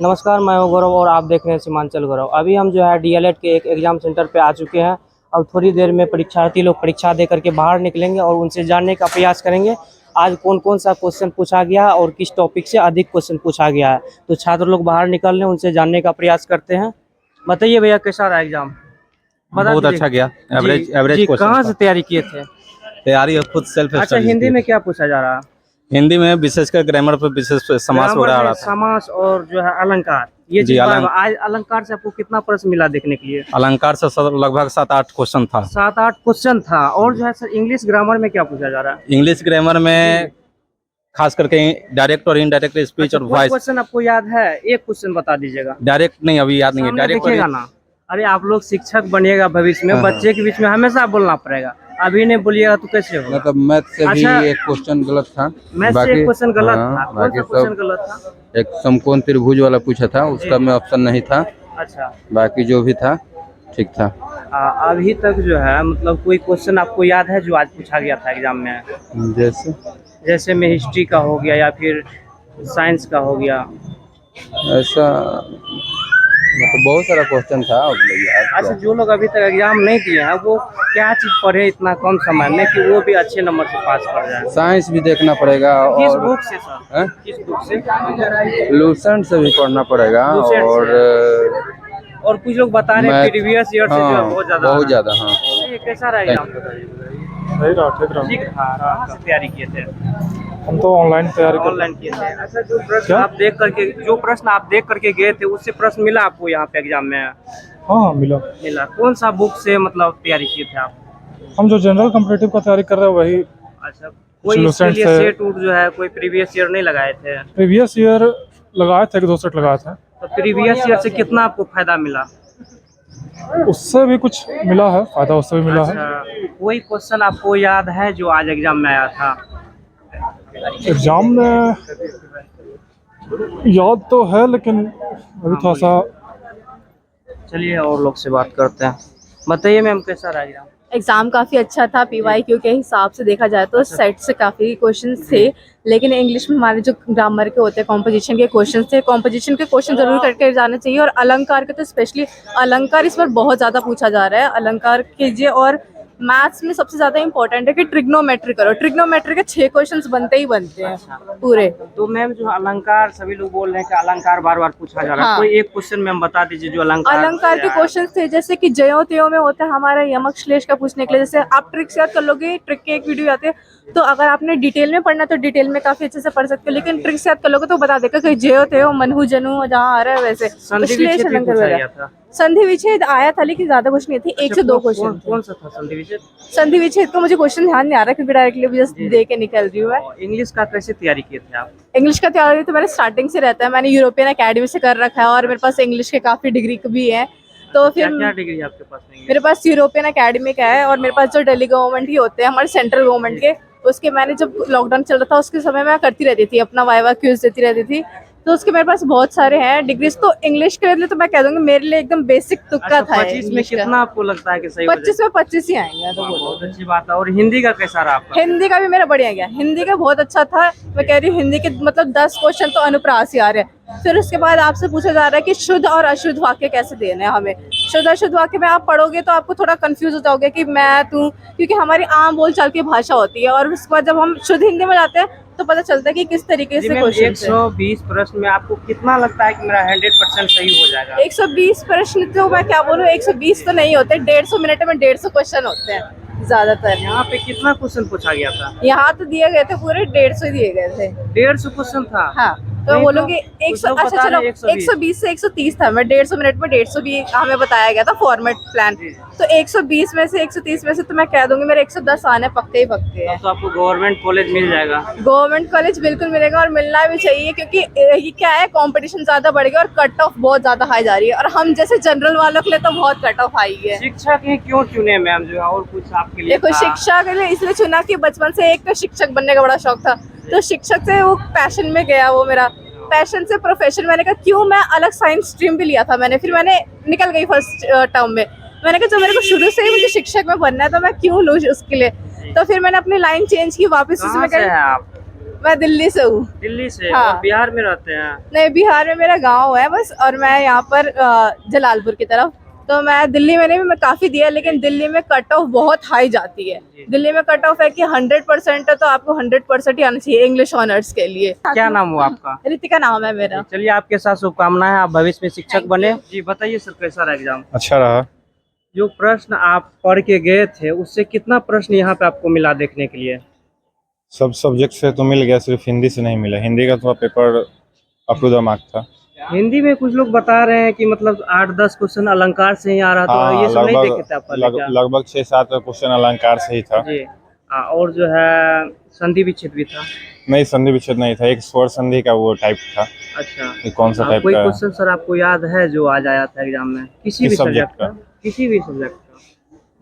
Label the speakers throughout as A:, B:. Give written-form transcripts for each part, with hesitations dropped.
A: नमस्कार, मैं हूं गौरव और आप देख रहे हैं सीमांचल गौरव। अभी हम जो है डीएलएड के एक एग्ज़ाम सेंटर पे आ चुके हैं। अब थोड़ी देर में परीक्षार्थी लोग परीक्षा दे करके बाहर निकलेंगे और उनसे जानने का प्रयास करेंगे आज कौन कौन सा क्वेश्चन पूछा गया है और किस टॉपिक से अधिक क्वेश्चन पूछा गया है। तो छात्र लोग बाहर निकल रहे हैं, उनसे जानने का प्रयास करते हैं। बताइए भैया, कैसा रहा एग्जाम?
B: बहुत अच्छा गया। Average question.
A: कहाँ से तैयारी किए थे?
B: तैयारी खुद सेल्फ
A: अच्छा,
B: स्टडी।
A: हिंदी में क्या पूछा जा रहा है?
B: हिंदी में विशेषकर ग्रामर पर विशेष समास हो रहा था।
A: समास और जो है अलंकार, ये
B: जी,
A: आज अलंकार से आपको कितना प्रश्न मिला देखने के लिए?
B: अलंकार से लगभग 7-8 क्वेश्चन था।
A: 7-8 क्वेश्चन था। और जो है सर, इंग्लिश ग्रामर में क्या पूछा जा रहा है?
B: इंग्लिश ग्रामर में खास करके डायरेक्ट और इनडायरेक्ट स्पीच और वॉइस।
A: क्वेश्चन आपको याद है? एक क्वेश्चन बता दीजिएगा।
B: डायरेक्ट नहीं, अभी याद नहीं है। डायरेक्ट
A: ना। अरे आप लोग शिक्षक बनिएगा भविष्य में, बच्चे के बीच में हमेशा बोलना पड़ेगा। अभी नहीं बोलिएगा तो कैसे होगा?
C: मतलब मैथ से भी एक क्वेश्चन गलत था।
A: मैथ से एक क्वेश्चन गलत था। कौन सा क्वेश्चन गलत था?
C: एक समकोण त्रिभुज वाला पूछा था, उसका में ऑप्शन नहीं था।
A: अच्छा,
C: बाकी जो भी था ठीक था।
A: अभी तक जो है मतलब कोई क्वेश्चन आपको याद है जो आज पूछा गया था एग्जाम में? जैसे में हिस्ट्री का हो गया या फिर साइंस का हो गया,
C: ऐसा मतलब बहुत सारा क्वेश्चन था।
A: अच्छा, जो लोग अभी तक एग्जाम नहीं दिए हैं वो क्या चीज पढ़े इतना कम समय में कि वो भी अच्छे नंबर से पास कर जाए?
C: साइंस भी देखना पड़ेगा।
A: किस
C: और
A: बुक से सर? किस बुक से?
C: लूसेंट से भी पढ़ना पड़ेगा।
A: और कुछ लोग बता रहे हैं प्रीवियस ईयर से जो है बहुत ज्यादा।
C: हाँ,
A: ये कैसा रहेगा?
D: सही रहा, ठीक रहा।
A: ठीक था। कहाँ से तैयारी किए थे?
D: हम तो ऑनलाइन तैयारी कर।
A: ऑनलाइन किए थे। अच्छा, जो प्रश्न आप देख करके गए थे उससे प्रश्न मिला आपको यहाँ पे एग्जाम में?
D: हाँ, मिला।
A: कौन सा बुक से मतलब तैयारी किए थे आप?
D: हम जो जनरल कॉम्पिटिटिव का तैयारी कर रहे हैं वही।
A: अच्छा, कोई इसके लिए सेट उट जो है कोई प्रीवियस ईयर नहीं लगाए थे?
D: प्रीवियस ईयर लगाए थे, 2 सेट लगाए थे।
A: तो प्रीवियस ईयर से कितना आपको फायदा मिला?
D: उससे भी कुछ मिला है, फायदा उससे भी मिला है।
A: कोई क्वेश्चन आपको याद है जो आज एग्जाम में आया था?
D: एग्जाम में याद तो है लेकिन अभी थोड़ा सा।
A: चलिए और लोग से बात करते हैं। बताइए मैम, कैसा रहा एग्जाम?
E: एग्जाम काफ़ी अच्छा था। पीवाईक्यू के हिसाब से देखा जाए तो सेट से काफ़ी क्वेश्चंस थे, लेकिन इंग्लिश में हमारे जो ग्रामर के होते हैं कॉम्पोजिशन के क्वेश्चन थे, कॉम्पोजिशन के क्वेश्चन जरूर करके जाने चाहिए। और अलंकार के तो स्पेशली अलंकार इस बार बहुत ज़्यादा पूछा जा रहा है। अलंकार कीजिए। और मैथ्स में सबसे ज़्यादा इंपॉर्टेंट है कि ट्रिग्नोमेट्री करो। ट्रिग्नोमेट्री के 6 क्वेश्चंस बनते ही बनते हैं पूरे।
A: तो मैम, जो अलंकार सभी लोग बोल रहे हैं कि अलंकार बार बार पूछा जा रहा है।
E: हाँ।
A: कोई एक क्वेश्चन मैम बता दीजिए जो अलंकार
E: के क्वेश्चन थे, जैसे कि जयो तयो में होता है हमारा यमक श्लेष का पूछने के लिए। जैसे आप ट्रिक्स याद कर लोगे, ट्रिक के एक वीडियो आते हैं, तो अगर आपने डिटेल में पढ़ना तो डिटेल में काफी अच्छे से पढ़ सकते हो, लेकिन ट्रिक्स याद कर लोगे तो बता देगा कि जयो तयो मनहु जनू जहाँ आ रहा है वैसे। संधि विच्छेद आया था लेकिन ज्यादा कुछ नहीं थी। 1 से 2 क्वेश्चन।
A: कौन सा था संधि विच्छेद?
E: संधि विच्छेद का मुझे क्वेश्चन ध्यान नहीं आ रहा क्योंकि डायरेक्टली जस्ट दे के निकल रही हूँ मैं।
A: इंग्लिश का कैसे तैयारी किए थे आप?
E: इंग्लिश का तैयारी तो मैंने स्टार्टिंग से रहता है। मैंने यूरोपियन एकेडमी से कर रखा है और मेरे पास इंग्लिश के काफी डिग्री भी है। तो फिर
A: क्या डिग्री है आपके पास?
E: मेरे पास यूरोपियन एकेडमी का है और मेरे पास जो दिल्ली गवर्नमेंट ही होते हैं हमारे सेंट्रल गवर्नमेंट के, उसके मैंने जब लॉकडाउन चल रहा था उसके समय मैं करती रहती थी, अपना वाइवा क्विज देती रहती थी। तो उसके मेरे पास बहुत सारे हैं डिग्रीज। तो इंग्लिश के लिए तो मैं कह दूंगी मेरे लिए एकदम बेसिक तुक्का था।
A: 25 में कितना आपको लगता है कि सही?
E: 25 में 25 ही आएंगे। तो
A: बहुत अच्छी बात है। और हिंदी का कैसा रहा आपका?
E: हिंदी का भी मेरा बढ़िया गया। हिंदी का बहुत अच्छा था। मैं कह रही हूँ हिंदी के मतलब 10 क्वेश्चन तो अनुप्रास ही आ रहे हैं। फिर उसके बाद आपसे पूछा जा रहा है कि शुद्ध और अशुद्ध वाक्य कैसे देने हैं हमें। शुद्ध अशुद्ध वाक्य में आप पढ़ोगे तो आपको थोड़ा कंफ्यूज हो जाओगे कि मैं तू, क्योंकि हमारी आम बोलचाल की भाषा होती है। और उसके बाद जब हम शुद्ध हिंदी में जाते हैं तो पता चलता है कि किस तरीके से क्वेश्चन।
A: 120 प्रश्न में आपको कितना लगता है कि मेरा 100% सही हो जाएगा?
E: 120 प्रश्न तो मैं क्या बोलूँ, 120 तो नहीं होते। 150 मिनट में 150 क्वेश्चन होते हैं ज्यादातर।
A: यहाँ पे कितना क्वेश्चन पूछा गया था?
E: यहाँ तो दिए गए थे पूरे 150 दिए गए थे।
A: 150 क्वेश्चन था?
E: हाँ, तो बोलोगे 100। अच्छा चलो 120 से 130 था। मैं 150 मिनट में 150 भी हमें बताया गया था फॉर्मेट प्लान। तो 120 में से 130 में से तो मैं कह दूंगी मेरे 110 आने पक्के ही पक्के हैं।
A: तो आपको गवर्नमेंट कॉलेज मिल जाएगा?
E: गवर्नमेंट कॉलेज बिल्कुल मिलेगा और मिलना भी चाहिए, क्योंकि ये क्या है, कंपटीशन ज्यादा बढ़ गया और कट ऑफ बहुत ज्यादा हाई जा रही है। और हम जैसे जनरल वालों के लिए तो बहुत कट ऑफ हाई है।
A: शिक्षक ही क्यों चुने मैम? जो और कुछ आपके लिए?
E: देखो, शिक्षा के लिए इसलिए चुना कि बचपन से एक तो शिक्षक बनने का बड़ा शौक था, तो शिक्षक से वो पैशन में गया। वो मेरा पैशन से प्रोफेशन। मैंने कहा क्यों, मैं अलग साइंस स्ट्रीम भी लिया था मैंने, फिर मैंने निकल गई फर्स्ट टर्म में। मैंने कहा जब मेरे को शुरू से ही मुझे शिक्षक में बनना है तो मैं क्यों लूँ उसके लिए। तो फिर मैंने अपनी लाइन चेंज की वापस।
A: कहाँ से हैं आप?
E: मैं दिल्ली से हूँ।
A: दिल्ली से?
E: हाँ।
A: और बिहार में रहते हैं?
E: नहीं, बिहार में मेरा गांव है बस, और मैं यहाँ पर जलालपुर की तरफ। तो मैं दिल्ली में नहीं, मैं काफी दिया, लेकिन दिल्ली में कट ऑफ बहुत हाई जाती है। दिल्ली में कट ऑफ है कि 100% है, तो आपको 100% ही आना चाहिए इंग्लिश ऑनर्स के लिए।
A: क्या नाम हुआ आपका?
E: रितिका नाम है मेरा।
A: चलिए, आपके साथ शुभकामनाएं, आप भविष्य में शिक्षक बने। जी बताइए सर, कैसा रहा एग्जाम?
D: अच्छा रहा।
A: जो प्रश्न आप पढ़ के गए थे, उससे कितना प्रश्न यहाँ पे आपको मिला देखने के लिए?
F: सब सब्जेक्ट से तो मिल गया, सिर्फ हिंदी से नहीं मिला। हिंदी का थोड़ा paper up to the mark था।
A: हिंदी में कुछ लोग बता रहे हैं कि मतलब 8-10 क्वेश्चन अलंकार से ही आ रहा था।
F: हाँ,
A: ये सब नहीं देखे थे आप पहले क्या?
F: लगभग 6-7 क्वेश्चन अलंकार से ही था।
A: जी। और जो है संधि विच्छेद भी था?
F: नहीं, संधि विच्छेद नहीं था, एक स्वर संधि का वो टाइप था।
A: अच्छा,
F: ये कौन सा टाइप
A: कोई
F: का?
A: क्वेश्चन सर आपको याद है जो आज आया था एग्जाम में, किसी भी
F: किस
A: सब्जेक्ट
F: subject
A: का? किसी भी सब्जेक्ट का।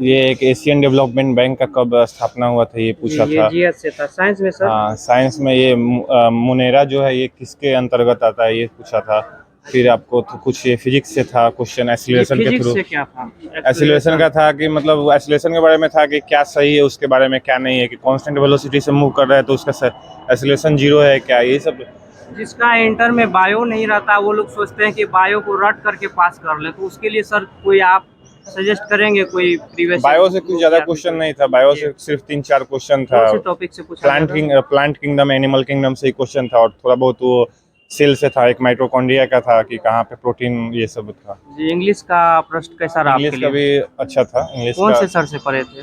F: ये एक एशियन डेवलपमेंट बैंक का कब स्थापना हुआ था, ये पूछा
A: ये
F: था।
A: जीएस से था। साइंस में सर?
F: हाँ, साइंस में ये मुनेरा जो है, ये किसके अंतर्गत आता है, ये पूछा था। फिर आपको तो कुछ ये फिजिक्स से था क्वेश्चन, एक्सीलरेशन के
A: फिजिक्स
F: थ्रू।
A: से क्या था?
F: एक्सीलरेशन का था कि मतलब एक्सीलरेशन के बारे में था कि क्या सही है, उसके बारे में क्या नहीं है, कि कांस्टेंट वेलोसिटी से मूव कर रहा है तो उसका एक्सीलरेशन 0 है क्या, ये सब।
A: जिसका इंटर में बायो नहीं रहता, वो लोग सोचते हैं कि बायो को रट करके पास कर ले, तो उसके लिए सर कोई आप सजेस्ट करेंगे कोई प्रीवियस?
F: बायो से कुछ ज्यादा क्वेश्चन नहीं था, बायो से सिर्फ 3-4 क्वेश्चन था।
A: कौन से टॉपिक से पूछा?
F: प्लांट किंगडम, एनिमल किंगडम से ही क्वेश्चन था, और थोड़ा बहुत वो सेल से था, एक माइटोकॉन्ड्रिया का था कि कहाँ पे प्रोटीन, ये सब था।
A: जी। इंग्लिश का प्रश्न कैसा रहा आपके
F: इंग्लिश का
A: लिए?
F: भी अच्छा था। इंग्लिश
A: कौन
F: का
A: से सर से पढ़े थे?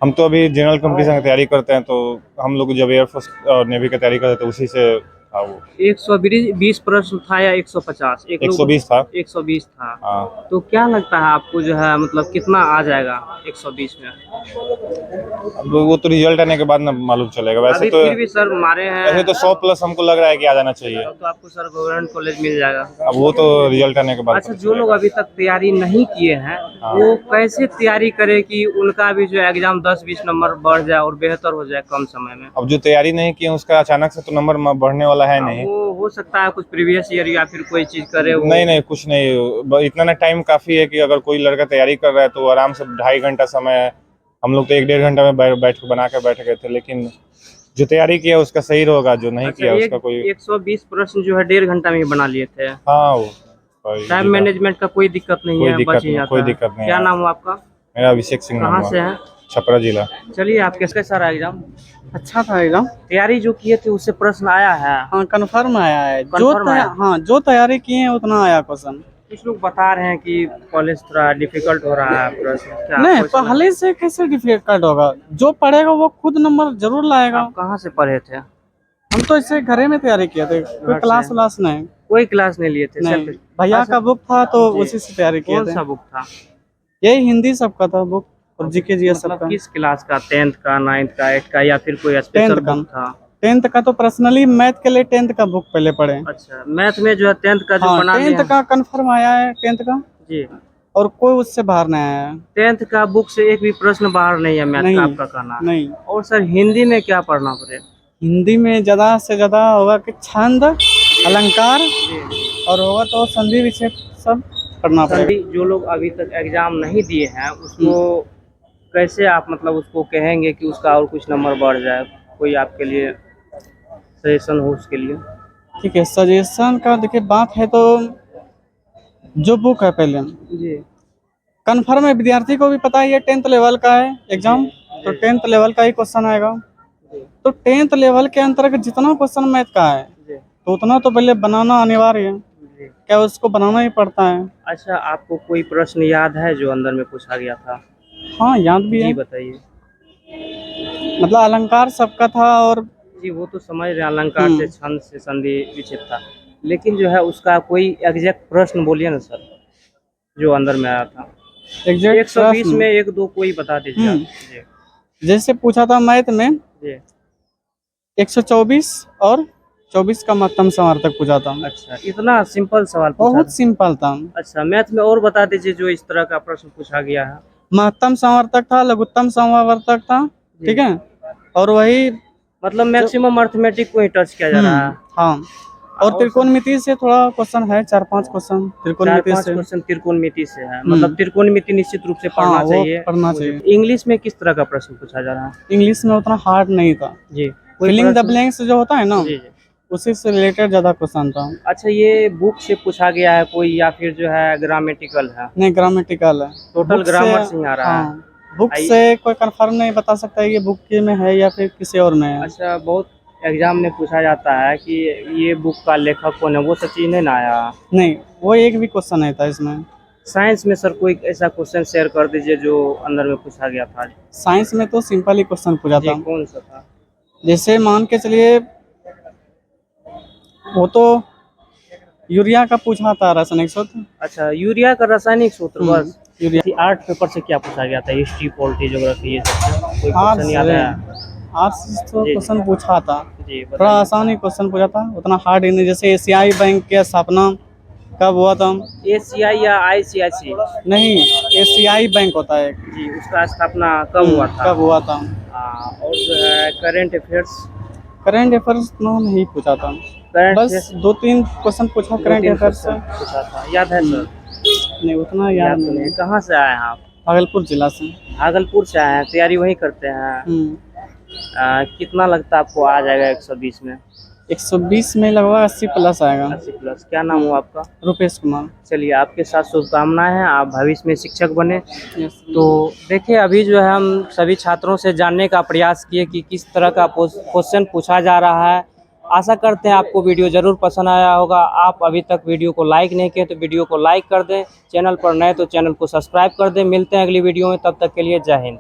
F: हम तो अभी जनरल कंपटीशन की तैयारी करते हैं, तो हम लोग जब एयरफोर्स और नेवी की तैयारी करते थे उसी से था वो।
A: 120 प्रश्न था या 150?
F: 120 था।
A: 120 था।
F: हाँ,
A: तो क्या लगता है आपको जो है मतलब कितना आ जाएगा 120 में?
F: अब वो तो रिजल्ट आने के बाद ना मालूम चलेगा। वैसे
A: अभी
F: तो
A: फिर भी सर मारे हैं।
F: वैसे तो 100+ हमको लग रहा है कि आ जाना चाहिए।
A: तो आपको सर गवर्नमेंट कॉलेज मिल जाएगा।
F: अब वो तो रिजल्ट आने के बाद
A: अच्छा,
F: पता
A: जो लोग
F: चलेगा।
A: अभी तक तैयारी नहीं किए हैं,
F: हाँ।
A: वो कैसे तैयारी करें कि उनका भी जो एग्जाम 10-20 नंबर बढ़ जाए और बेहतर हो जाए कम समय में?
F: अब जो तैयारी नहीं की उसका अचानक से तो नंबर बढ़ने वाला है नहीं।
A: वो हो सकता है कुछ प्रीवियस ईयर या फिर कोई चीज करे वो।
F: नहीं, कुछ नहीं, इतना ना टाइम काफी है कि अगर कोई लड़का तैयारी कर रहा है तो आराम से 2.5 घंटा समय है। हम लोग तो 1-1.5 घंटा में बैठ गए थे, लेकिन जो तैयारी किया उसका सही होगा, जो नहीं किया उसका कोई।
A: 120 प्रश्न जो है 1.5 घंटा में ही बना लिए थे।
F: हाँ, वो
A: टाइम मैनेजमेंट का कोई दिक्कत नहीं है, बच ही जाता
F: कोई
A: है।
F: दिक्कत नहीं
A: क्या
F: है।
A: नाम हुआ आपका?
F: मेरा अभिषेक सिंह नाम
A: कहाँ
F: हुआ।
A: से है?
F: छपरा जिला।
A: चलिए, आप कैसा रहा एग्जाम?
G: अच्छा था एग्जाम।
A: तैयारी जो किए थे उससे प्रश्न आया है?
G: हाँ, कन्फर्म आया है।
A: Confirm आया?
G: हाँ, जो तैयारी किए हैं उतना आया क्वेश्चन।
A: कुछ लोग बता रहे हैं कि कॉलेज थोड़ा डिफिकल्ट हो रहा है प्रश्न। क्या
G: नहीं,
A: आपको समझ-
G: पहले से कैसे डिफिकल्ट होगा? जो पढ़ेगा वो खुद नंबर जरूर लाएगा।
A: आप कहाँ से पढ़े थे?
G: हम तो इससे घरे में तैयारी किए थे, कोई
A: घर
G: क्लास
A: से?
G: व्लास नहीं।
A: कोई क्लास नहीं लिए थे?
G: नहीं,
A: सिर्फ-
G: भैया
A: अच्छा।
G: का बुक था तो
A: जी।
G: उसी से तैयारी किए
A: कौन
G: थे।
A: सा बुक था?
G: यही हिंदी सबका था बुक, और जीके जीएस
A: मतलब
G: सबका।
A: किस क्लास का? 10th का, 9th का, 8th का, या फिर कोई स्पेशल
G: 10th का।
A: बुक था?
G: 10th का तो पर्सनली मैथ के लिए 10th का बुक पहले पढ़े।
A: अच्छा, मैथ में जो है 10th का जो
G: हाँ,
A: बना लिया
G: 10th का कंफर्म आया है, 10th का,
A: जी।
G: और कोई उससे बाहर नहीं आया है।
A: 10th का बुक से एक भी प्रश्न बाहर नहीं है मैथ
G: नहीं,
A: का, आपका कहना?
G: नहीं।
A: और सर हिंदी में क्या पढ़ना पड़ेगा?
G: हिंदी में ज्यादा से ज्यादा होगा कि छंद, अलंकार, और होगा तो संधि विच्छेद सब पढ़ना पड़ेगा।
A: संधि जो लोग अभी तक एग्जाम नहीं दिए हैं उसको कैसे आप मतलब उसको कहेंगे कि उसका और कुछ नंबर बढ़ जाए? कोई आपके लिए सजेशन हो उसके लिए?
G: ठीक है, सजेशन का देखिए बात है तो जो बुक है पहले
A: जी।
G: कंफर्म है, विद्यार्थी को भी पता है ये 10th लेवल का है एग्जाम, तो 10th लेवल का ही क्वेश्चन आएगा। तो 10th लेवल के अंतर्गत जितना क्वेश्चन मैथ का है
A: जी।
G: तो उतना तो पहले बनाना अनिवार्य है,
A: जी।
G: क्या उसको बनाना ही पड़ता है।
A: अच्छा, आपको कोई प्रश्न याद है जो अंदर में पूछा गया था?
G: हाँ, याद भी
A: जी
G: है।
A: बताइए।
G: मतलब अलंकार सबका था, और
A: जी, वो तो समझ रहे हैं, अलंकार से,
G: हम्म।
A: छंद से, संधि विच्छेद था, लेकिन जो है उसका कोई एग्जैक्ट प्रश्न बोलिए ना सर, जो अंदर में आया था।
G: एग्जैक्ट
A: 120 में 1-2 कोई बता दीजिए आप। जी।
G: जैसे पूछा था मैथ में
A: जी।
G: 124 और 24 का महत्तम समार्थक पूछा था।
A: अच्छा, इतना सिंपल सवाल पूछा
G: बहुत
A: था?
G: सिंपल था।
A: अच्छा, मैथ में और बता दीजिए जो इस तरह का प्रश्न पूछा गया है।
G: महत्तम समावर्तक था, लघुत्तम समावर्तक था, ठीक है, और वही
A: मतलब मैक्सिमम अर्थमेटिक को ही टच किया जा रहा है।
G: हाँ, और त्रिकोणमिति से थोड़ा क्वेश्चन है, 4-5 क्वेश्चन त्रिकोणमिति
A: 4-5
G: से।
A: क्वेश्चन त्रिकोणमिति से है, मतलब त्रिकोणमिति निश्चित रूप से पढ़ना
G: हाँ, वो
A: चाहिए।
G: पढ़ना चाहिए।
A: इंग्लिश में किस तरह का प्रश्न पूछा जा रहा है?
G: इंग्लिश में उतना हार्ड नहीं था।
A: जी। कोई
G: फिलिंग द
A: प्रश्न-
G: ब्लैंक्स जो होता है ना,
A: जी जी।
G: उसी से रिलेटेड ज्यादा क्वेश्चन था।
A: अच्छा, ये बुक से पूछा गया है कोई या फिर जो है ग्रामेटिकल है?
G: नहीं, ग्रामेटिकल है।
A: टोटल
G: बुक से-
A: ग्रामर से ही आ रहा है।
G: हाँ, बुक
A: आइए।
G: से कोई कंफर्म नहीं बता सकता है ये बुक के में है या फिर किसी और में है।
A: अच्छा, बहुत एग्जाम में पूछा जाता है कि ये बुक का लेखक कौन है, वो सब चीज नहीं ना आया?
G: नहीं, वो एक भी क्वेश्चन नहीं था इसमें।
A: साइंस में सर कोई ऐसा क्वेश्चन शेयर कर दीजिए जो अंदर में पूछा गया था।
G: साइंस में तो सिंपल ही क्वेश्चन पूछा
A: जी,
G: था।
A: कौन सा था?
G: जैसे मान के चलिए, वो तो यूरिया का पूछा था, रासायनिक सूत्र।
A: अच्छा, यूरिया का रासायनिक सूत्र बस।
G: यूरिया।
A: आर्ट पेपर से क्या पूछा गया था? हिस्ट्री, पॉलिटी, ज्योग्राफी, ये सब कोई
G: आर्ट्स
A: क्वेश्चन याद
G: से-
A: है?
G: आर्ट्स तो
A: जी, जी।
G: क्वेश्चन पूछा था,
A: जी
G: थोड़ा
A: बताइए।
G: आसान ही क्वेश्चन पूछा था, उतना हार्ड ही नहीं। जैसे एशियाई बैंक की स्थापना कब हुआ था?
A: एशियाई या आईसीआईसी?
G: नहीं, एशियाई बैंक होता है।
A: जी, उसका स्थापना कब हुआ था?
G: कब हुआ था?
A: और जो है करंट अफेयर्स?
G: करंट अफेयर्स तो नहीं पूछा था,
A: करंट
G: बस 2-3 क्वेश्चन पूछा करंट अफेयर्स से।
A: पूछा था, याद है सर?
G: नहीं, उतना
A: याद
G: याद
A: तो
G: नहीं।
A: नहीं। कहाँ से आए हैं आप?
G: भागलपुर जिला से।
A: भागलपुर से आए हैं, तैयारी वहीं करते हैं। कितना लगता है आपको आ जाएगा 120 में?
G: 120 में लगभग 80 प्लस आएगा।
A: 80 प्लस। क्या नाम हुआ आपका?
G: रुपेश कुमार।
A: चलिए, आपके साथ शुभकामनाएं हैं, आप भविष्य में शिक्षक बने।
G: यस।
A: तो देखिए, अभी जो है हम सभी छात्रों से जानने का प्रयास किए कि किस तरह का क्वेश्चन पूछा जा रहा है। आशा करते हैं आपको वीडियो ज़रूर पसंद आया होगा। आप अभी तक वीडियो को लाइक नहीं किए तो वीडियो को लाइक कर दें, चैनल पर नए तो चैनल को सब्सक्राइब कर दें। मिलते हैं अगली वीडियो में, तब तक के लिए जय हिंद।